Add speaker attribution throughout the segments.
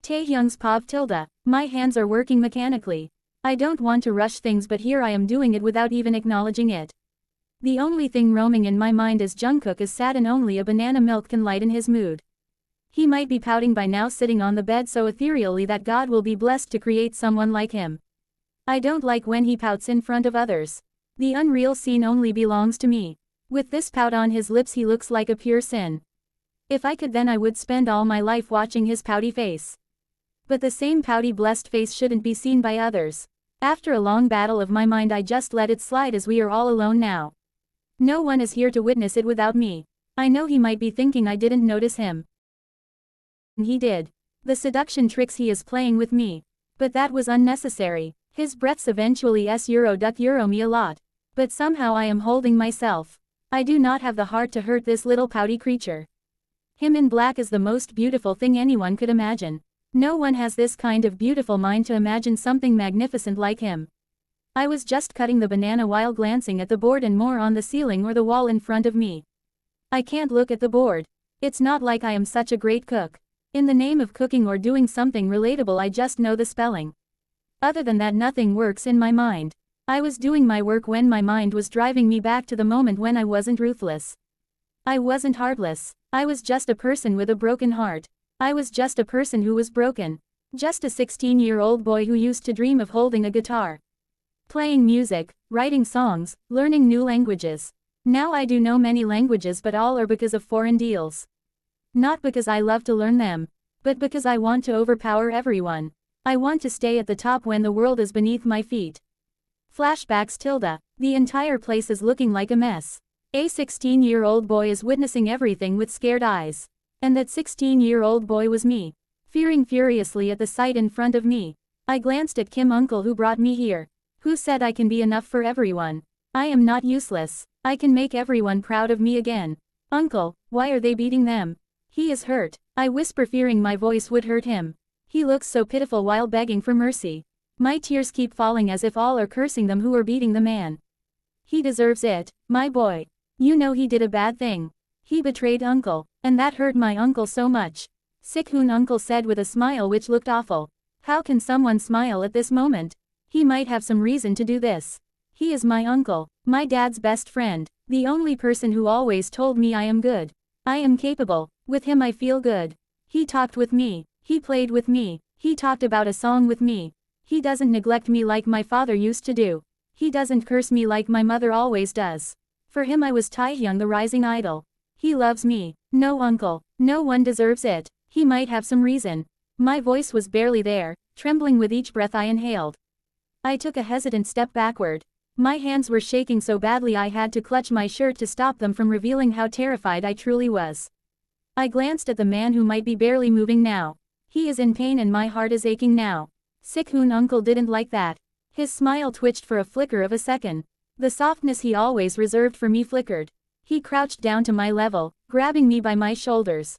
Speaker 1: Taehyung's pov tilde. My hands are working mechanically. I don't want to rush things, but here I am doing it without even acknowledging it. The only thing roaming in my mind is Jungkook is sad and only a banana milk can lighten his mood. He might be pouting by now, sitting on the bed so ethereally that God will be blessed to create someone like him. I don't like when he pouts in front of others. The unreal scene only belongs to me. With this pout on his lips he looks like a pure sin. If I could, then I would spend all my life watching his pouty face. But the same pouty blessed face shouldn't be seen by others. After a long battle of my mind I just let it slide, as we are all alone now. No one is here to witness it without me. I know he might be thinking I didn't notice him. He did. The seduction tricks he is playing with me. But that was unnecessary. His breaths eventually duck me a lot. But somehow I am holding myself. I do not have the heart to hurt this little pouty creature. Him in black is the most beautiful thing anyone could imagine. No one has this kind of beautiful mind to imagine something magnificent like him. I was just cutting the banana while glancing at the board and more on the ceiling or the wall in front of me. I can't look at the board. It's not like I am such a great cook. In the name of cooking or doing something relatable I just know the spelling. Other than that nothing works in my mind. I was doing my work when my mind was driving me back to the moment when I wasn't ruthless. I wasn't heartless. I was just a person with a broken heart. I was just a person who was broken. Just a 16-year-old boy who used to dream of holding a guitar, playing music, writing songs, learning new languages. Now I do know many languages, but all are because of foreign deals. Not because I love to learn them, but because I want to overpower everyone. I want to stay at the top when the world is beneath my feet. Flashbacks tilde. The entire place is looking like a mess. A 16-year-old boy is witnessing everything with scared eyes. And that 16-year-old boy was me. Fearing furiously at the sight in front of me, I glanced at Kim uncle who brought me here. Who said I can be enough for everyone. I am not useless. I can make everyone proud of me again. Uncle, why are they beating them? He is hurt. I whisper, fearing my voice would hurt him. He looks so pitiful while begging for mercy. My tears keep falling as if all are cursing them who are beating the man. He deserves it, my boy. You know he did a bad thing. He betrayed uncle, and that hurt my uncle so much. Sikhoon uncle said with a smile which looked awful. How can someone smile at this moment? He might have some reason to do this. He is my uncle, my dad's best friend, the only person who always told me I am good. I am capable. With him I feel good. He talked with me. He played with me. He talked about a song with me. He doesn't neglect me like my father used to do. He doesn't curse me like my mother always does. For him I was Taehyung, the rising idol. He loves me. No uncle. No one deserves it. He might have some reason. My voice was barely there, trembling with each breath I inhaled. I took a hesitant step backward. My hands were shaking so badly I had to clutch my shirt to stop them from revealing how terrified I truly was. I glanced at the man who might be barely moving now. He is in pain and my heart is aching now. Sikhoon uncle didn't like that. His smile twitched for a flicker of a second. The softness he always reserved for me flickered. He crouched down to my level, grabbing me by my shoulders.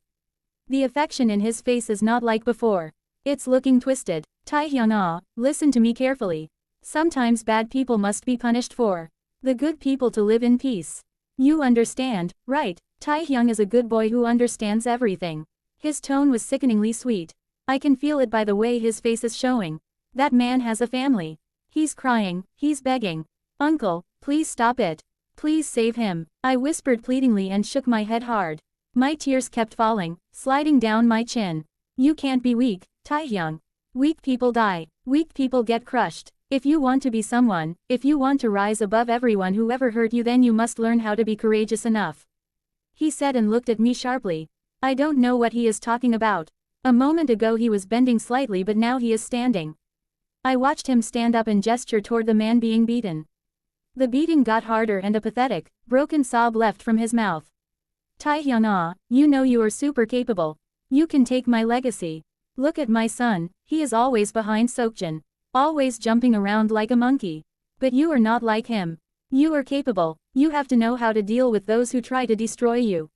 Speaker 1: The affection in his face is not like before. It's looking twisted. Taehyung, listen to me carefully. Sometimes bad people must be punished for the good people to live in peace. You understand, right? Taehyung is a good boy who understands everything. His tone was sickeningly sweet. I can feel it by the way his face is showing. That man has a family. He's crying, he's begging. Uncle, please stop it. Please save him. I whispered pleadingly and shook my head hard. My tears kept falling, sliding down my chin. You can't be weak, Taehyung. Weak people die. Weak people get crushed. If you want to be someone, if you want to rise above everyone who ever hurt you, then you must learn how to be courageous enough. He said and looked at me sharply. I don't know what he is talking about. A moment ago he was bending slightly, but now he is standing. I watched him stand up and gesture toward the man being beaten. The beating got harder and a pathetic, broken sob left from his mouth. Taehyung, you know you are super capable. You can take my legacy. Look at my son, he is always behind Seokjin. Always jumping around like a monkey. But you are not like him. You are capable. You have to know how to deal with those who try to destroy you.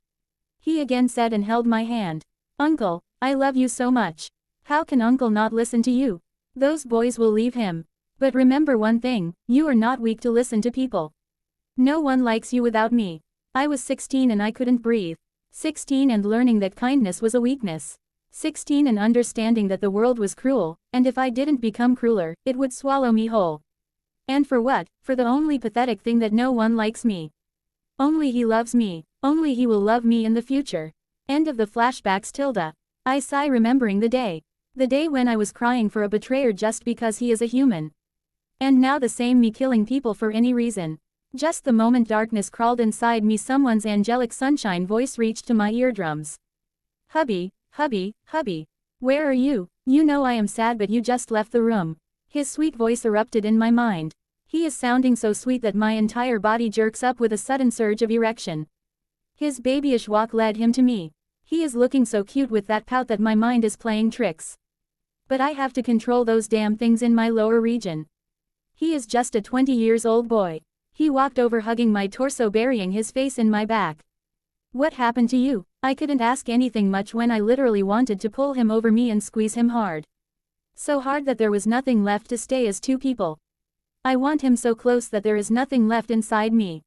Speaker 1: He again said and held my hand. Uncle, I love you so much. How can uncle not listen to you? Those boys will leave him. But remember one thing, you are not weak to listen to people. No one likes you without me. I was 16 and I couldn't breathe. 16 and learning that kindness was a weakness. 16 and understanding that the world was cruel, and if I didn't become crueler, it would swallow me whole. And for what? For the only pathetic thing that no one likes me. Only he loves me. Only he will love me in the future. End of the flashbacks. I sigh remembering the day. The day when I was crying for a betrayer just because he is a human. And now the same me killing people for any reason. Just the moment darkness crawled inside me, someone's angelic sunshine voice reached to my eardrums. Hubby, hubby, hubby. Where are you? You know I am sad but you just left the room. His sweet voice erupted in my mind. He is sounding so sweet that my entire body jerks up with a sudden surge of erection. His babyish walk led him to me. He is looking so cute with that pout that my mind is playing tricks. But I have to control those damn things in my lower region. He is just a 20-year-old boy. He walked over hugging my torso, burying his face in my back. What happened to you? I couldn't ask anything much when I literally wanted to pull him over me and squeeze him hard. So hard that there was nothing left to stay as two people. I want him so close that there is nothing left inside me.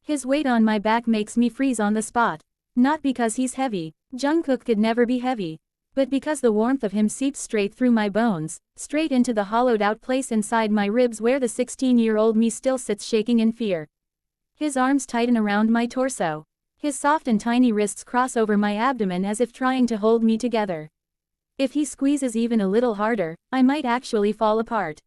Speaker 1: His weight on my back makes me freeze on the spot. Not because he's heavy. Jungkook could never be heavy. But because the warmth of him seeps straight through my bones, straight into the hollowed-out place inside my ribs where the 16-year-old me still sits shaking in fear. His arms tighten around my torso. His soft and tiny wrists cross over my abdomen as if trying to hold me together. If he squeezes even a little harder, I might actually fall apart.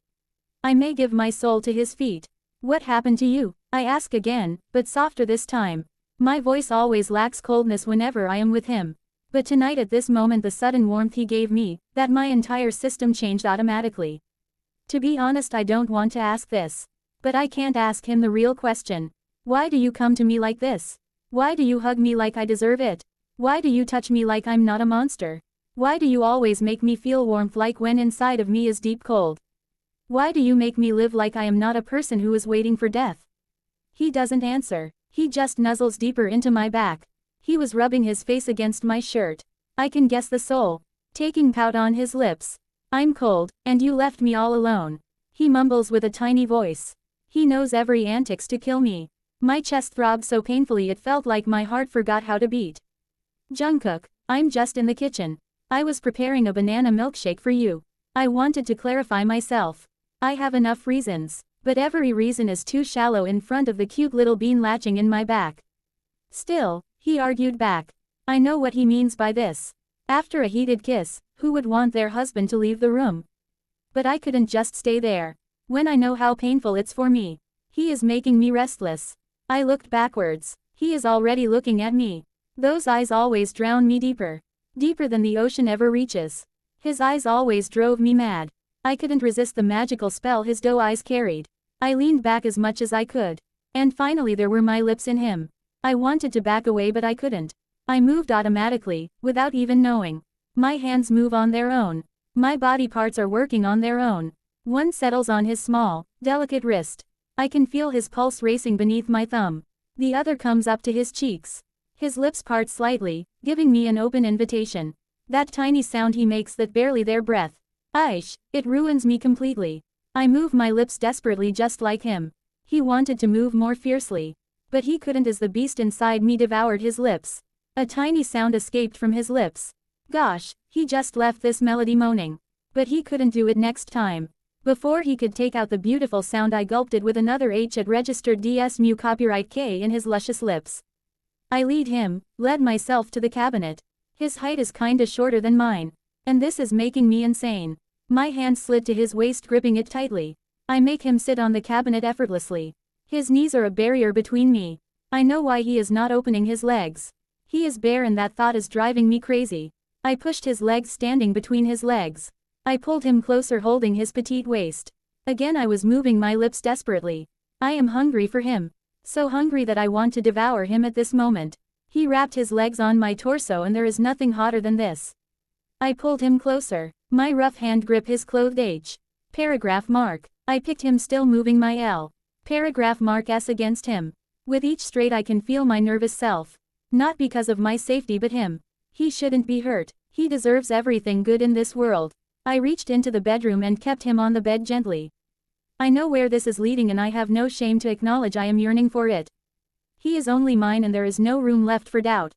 Speaker 1: I may give my soul to his feet. What happened to you? I ask again, but softer this time. My voice always lacks coldness whenever I am with him. But tonight at this moment the sudden warmth he gave me, that my entire system changed automatically. To be honest, I don't want to ask this. But I can't ask him the real question. Why do you come to me like this? Why do you hug me like I deserve it? Why do you touch me like I'm not a monster? Why do you always make me feel warmth like when inside of me is deep cold? Why do you make me live like I am not a person who is waiting for death? He doesn't answer. He just nuzzles deeper into my back. He was rubbing his face against my shirt. I can guess the soul. Taking pout on his lips. I'm cold, and you left me all alone. He mumbles with a tiny voice. He knows every antics to kill me. My chest throbbed so painfully it felt like my heart forgot how to beat. Jungkook, I'm just in the kitchen. I was preparing a banana milkshake for you. I wanted to clarify myself. I have enough reasons, but every reason is too shallow in front of the cute little bean latching in my back. Still, he argued back. I know what he means by this. After a heated kiss, who would want their husband to leave the room? But I couldn't just stay there. When I know how painful it's for me. He is making me restless. I looked backwards. He is already looking at me. Those eyes always drown me deeper. Deeper than the ocean ever reaches. His eyes always drove me mad. I couldn't resist the magical spell his doe eyes carried. I leaned back as much as I could. And finally there were my lips in him. I wanted to back away but I couldn't. I moved automatically, without even knowing. My hands move on their own. My body parts are working on their own. One settles on his small, delicate wrist. I can feel his pulse racing beneath my thumb. The other comes up to his cheeks. His lips part slightly, giving me an open invitation. That tiny sound he makes that barely their breath. Aish, it ruins me completely. I move my lips desperately just like him. He wanted to move more fiercely. But he couldn't as the beast inside me devoured his lips. A tiny sound escaped from his lips. Gosh, he just left this melody moaning. But he couldn't do it next time. Before he could take out the beautiful sound I gulped it with another H at registered DSMU copyright K in his luscious lips. I led myself to the cabinet. His height is kinda shorter than mine. And this is making me insane. My hand slid to his waist gripping it tightly. I make him sit on the cabinet effortlessly. His knees are a barrier between me. I know why he is not opening his legs. He is bare and that thought is driving me crazy. I pushed his legs standing between his legs. I pulled him closer holding his petite waist. Again I was moving my lips desperately. I am hungry for him. So hungry that I want to devour him at this moment. He wrapped his legs on my torso and there is nothing hotter than this. I pulled him closer. My rough hand grip his clothed H. Paragraph mark. I picked him still moving my L. Paragraph mark S against him. With each straight I can feel my nervous self. Not because of my safety but him. He shouldn't be hurt. He deserves everything good in this world. I reached into the bedroom and kept him on the bed gently. I know where this is leading and I have no shame to acknowledge I am yearning for it. He is only mine and there is no room left for doubt.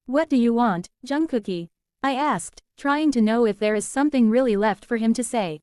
Speaker 1: What do you want, Jungkookie? I asked, trying to know if there is something really left for him to say.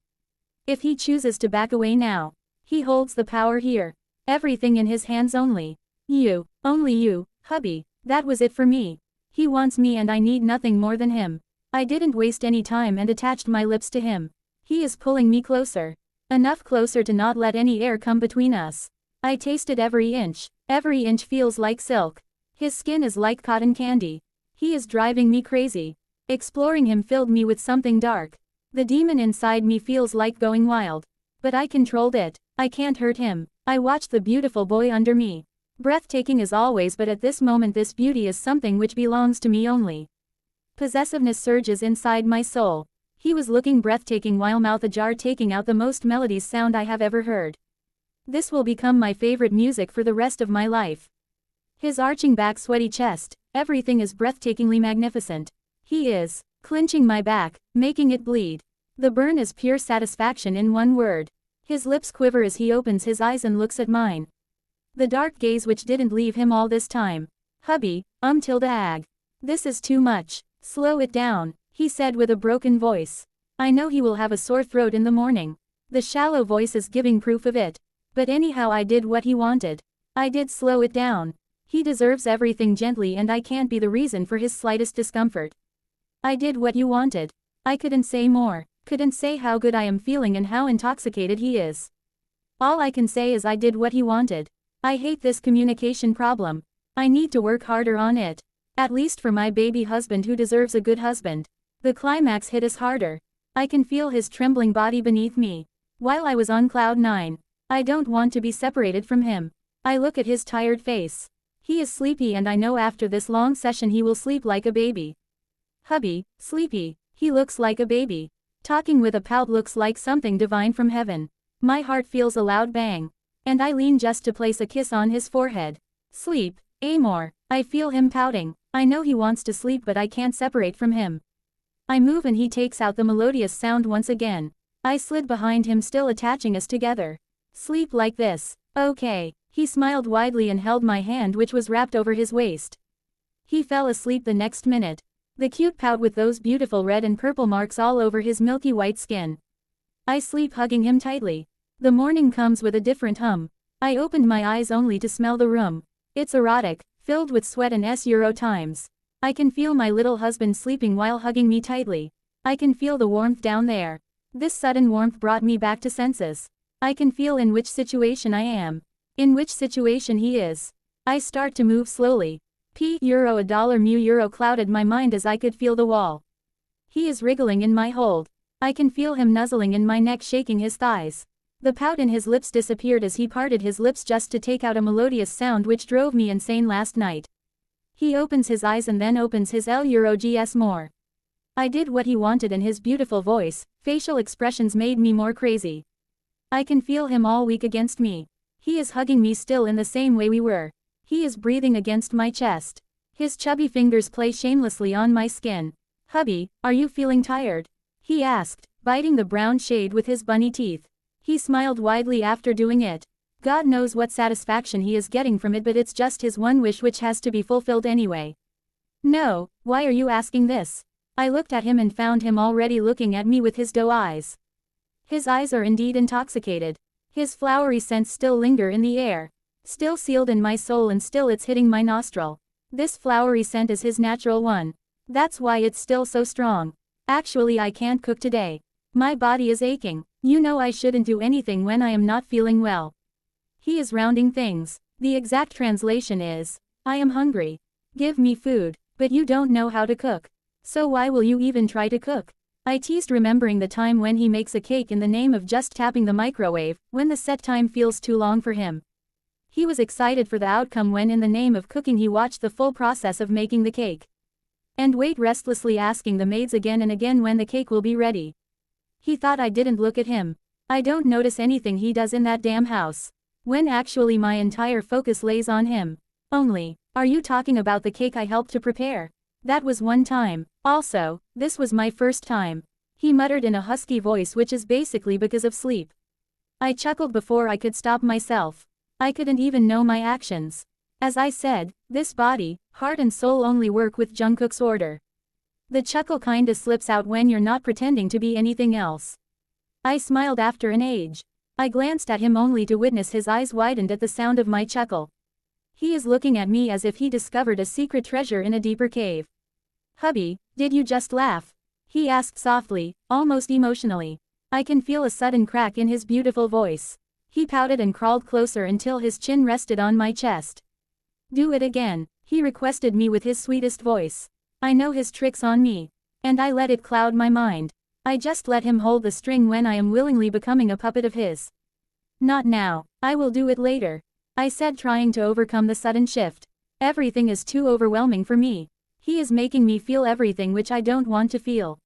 Speaker 1: If he chooses to back away now. He holds the power here. Everything in his hands only. You, only you, hubby, that was it for me. He wants me and I need nothing more than him. I didn't waste any time and attached my lips to him. He is pulling me closer. Enough closer to not let any air come between us. I tasted every inch. Every inch feels like silk. His skin is like cotton candy. He is driving me crazy. Exploring him filled me with something dark. The demon inside me feels like going wild. But I controlled it. I can't hurt him. I watched the beautiful boy under me. Breathtaking as always, but at this moment this beauty is something which belongs to me only. Possessiveness surges inside my soul. He was looking breathtaking while mouth ajar taking out the most melodies sound I have ever heard. This will become my favorite music for the rest of my life. His arching back, sweaty chest, everything is breathtakingly magnificent. He is clenching my back, making it bleed. The burn is pure satisfaction in one word. His lips quiver as he opens his eyes and looks at mine. The dark gaze which didn't leave him all this time. Hubby, tilde ag. This is too much. Slow it down, he said with a broken voice. I know he will have a sore throat in the morning. The shallow voice is giving proof of it. But anyhow I did what he wanted. I did slow it down. He deserves everything gently and I can't be the reason for his slightest discomfort. I did what you wanted. I couldn't say more. Couldn't say how good I am feeling and how intoxicated he is. All I can say is I did what he wanted. I hate this communication problem. I need to work harder on it. At least for my baby husband who deserves a good husband. The climax hit us harder. I can feel his trembling body beneath me. While I was on cloud 9. I don't want to be separated from him. I look at his tired face. He is sleepy and I know after this long session he will sleep like a baby. Hubby, sleepy. He looks like a baby. Talking with a pout looks like something divine from heaven. My heart feels a loud bang. And I lean just to place a kiss on his forehead. Sleep, Amor. I feel him pouting. I know he wants to sleep but I can't separate from him. I move and he takes out the melodious sound once again. I slid behind him, still attaching us together. Sleep like this. Okay. He smiled widely and held my hand which was wrapped over his waist. He fell asleep the next minute. The cute pout with those beautiful red and purple marks all over his milky white skin. I sleep hugging him tightly. The morning comes with a different hum. I opened my eyes only to smell the room. It's erotic, filled with sweat and Euro times. I can feel my little husband sleeping while hugging me tightly. I can feel the warmth down there. This sudden warmth brought me back to senses. I can feel in which situation I am. In which situation he is. I start to move slowly. €1 $1 mu clouded my mind as I could feel the wall. He is wriggling in my hold. I can feel him nuzzling in my neck, shaking his thighs. The pout in his lips disappeared as he parted his lips just to take out a melodious sound which drove me insane last night. He opens his eyes and then opens his LGS more. I did what he wanted and his beautiful voice, facial expressions made me more crazy. I can feel him all weak against me. He is hugging me still in the same way we were. He is breathing against my chest. His chubby fingers play shamelessly on my skin. Hubby, are you feeling tired? He asked, biting the brown shade with his bunny teeth. He smiled widely after doing it. God knows what satisfaction he is getting from it, but it's just his one wish which has to be fulfilled anyway. No, why are you asking this? I looked at him and found him already looking at me with his doe eyes. His eyes are indeed intoxicated. His flowery scents still linger in the air. Still sealed in my soul and still it's hitting my nostril. This flowery scent is his natural one. That's why it's still so strong. Actually I can't cook today. My body is aching. You know I shouldn't do anything when I am not feeling well. He is rounding things. The exact translation is, I am hungry. Give me food. But you don't know how to cook. So why will you even try to cook? I teased, remembering the time when he makes a cake in the name of just tapping the microwave, when the set time feels too long for him. He was excited for the outcome when in the name of cooking he watched the full process of making the cake. And wait restlessly asking the maids again and again when the cake will be ready. He thought I didn't look at him. I don't notice anything he does in that damn house. When actually my entire focus lays on him. Only, are you talking about the cake I helped to prepare? That was one time. Also, this was my first time. He muttered in a husky voice, which is basically because of sleep. I chuckled before I could stop myself. I couldn't even know my actions. As I said, this body, heart and soul only work with Jungkook's order. The chuckle kinda slips out when you're not pretending to be anything else. I smiled after an age. I glanced at him only to witness his eyes widened at the sound of my chuckle. He is looking at me as if he discovered a secret treasure in a deeper cave. Hubby, did you just laugh? He asked softly, almost emotionally. I can feel a sudden crack in his beautiful voice. He pouted and crawled closer until his chin rested on my chest. Do it again, he requested me with his sweetest voice. I know his tricks on me. And I let it cloud my mind. I just let him hold the string when I am willingly becoming a puppet of his. Not now, I will do it later, I said, trying to overcome the sudden shift. Everything is too overwhelming for me. He is making me feel everything which I don't want to feel.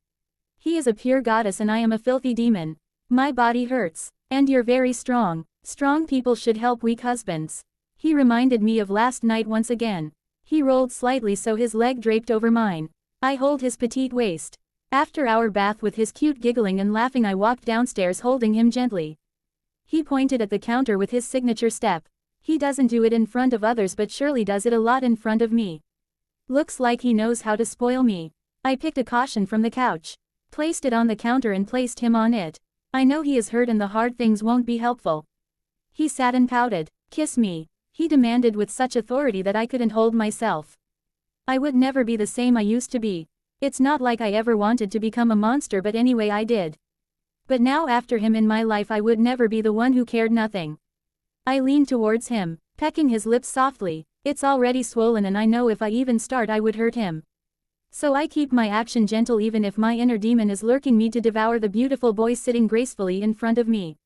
Speaker 1: He is a pure goddess and I am a filthy demon. My body hurts. And you're very strong. Strong people should help weak husbands. He reminded me of last night once again. He rolled slightly so his leg draped over mine. I hold his petite waist. After our bath with his cute giggling and laughing, I walked downstairs holding him gently. He pointed at the counter with his signature step. He doesn't do it in front of others but surely does it a lot in front of me. Looks like he knows how to spoil me. I picked a cushion from the couch, placed it on the counter and placed him on it. I know he is hurt and the hard things won't be helpful. He sat and pouted. Kiss me, he demanded with such authority that I couldn't hold myself. I would never be the same I used to be. It's not like I ever wanted to become a monster, but anyway I did. But now after him in my life I would never be the one who cared nothing. I leaned towards him, pecking his lips softly. It's already swollen and I know if I even start I would hurt him. So I keep my action gentle even if my inner demon is lurking me to devour the beautiful boy sitting gracefully in front of me.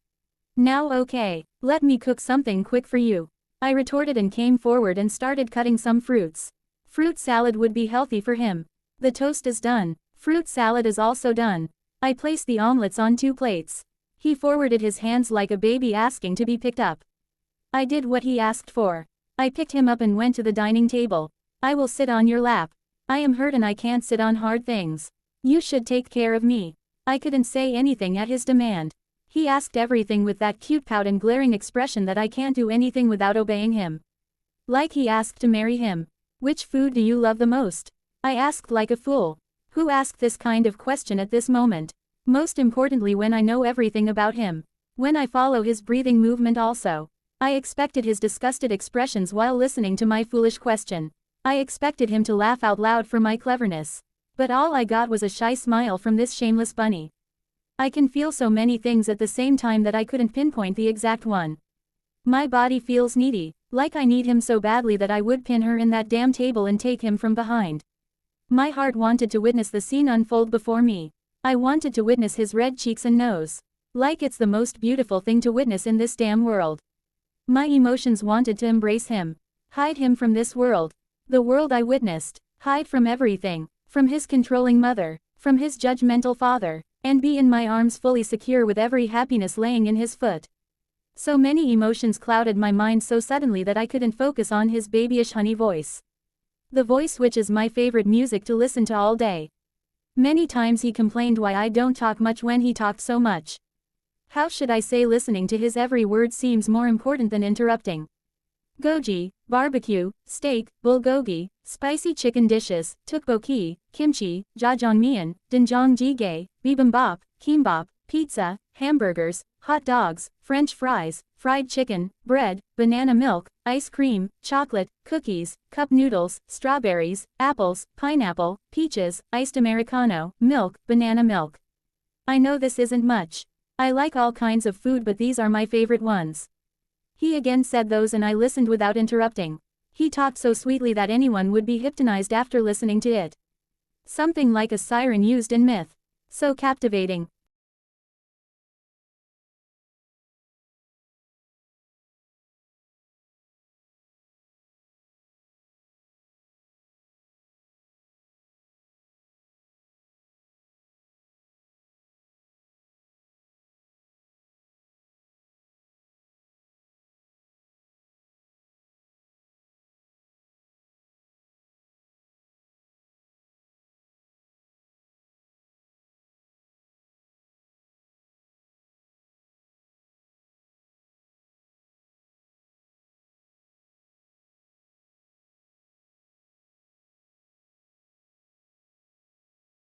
Speaker 1: Now okay, let me cook something quick for you, I retorted and came forward and started cutting some fruits. Fruit salad would be healthy for him. The toast is done. Fruit salad is also done. I placed the omelets on 2 plates. He forwarded his hands like a baby asking to be picked up. I did what he asked for. I picked him up and went to the dining table. I will sit on your lap. I am hurt and I can't sit on hard things. You should take care of me. I couldn't say anything at his demand. He asked everything with that cute pout and glaring expression that I can't do anything without obeying him. Like he asked to marry him. Which food do you love the most? I asked like a fool. Who asked this kind of question at this moment? Most importantly when I know everything about him. When I follow his breathing movement also. I expected his disgusted expressions while listening to my foolish question. I expected him to laugh out loud for my cleverness. But all I got was a shy smile from this shameless bunny. I can feel so many things at the same time that I couldn't pinpoint the exact one. My body feels needy, like I need him so badly that I would pin her in that damn table and take him from behind. My heart wanted to witness the scene unfold before me. I wanted to witness his red cheeks and nose. Like it's the most beautiful thing to witness in this damn world. My emotions wanted to embrace him. Hide him from this world. The world I witnessed. Hide from everything. From his controlling mother. From his judgmental father. And be in my arms fully secure with every happiness laying in his foot. So many emotions clouded my mind so suddenly that I couldn't focus on his babyish honey voice. The voice which is my favorite music to listen to all day. Many times he complained why I don't talk much when he talked so much. How should I say listening to his every word seems more important than interrupting. Goji, barbecue, steak, bulgogi, spicy chicken dishes, tteokbokki, kimchi, jjajangmyeon, doenjang jjigae, bibimbap, kimbap, pizza, hamburgers, hot dogs, French fries, fried chicken, bread, banana milk, ice cream, chocolate, cookies, cup noodles, strawberries, apples, pineapple, peaches, iced Americano, milk, banana milk. I know this isn't much. I like all kinds of food but these are my favorite ones. He again said those and I listened without interrupting. He talked so sweetly that anyone would be hypnotized after listening to it. Something like a siren used in myth. So captivating.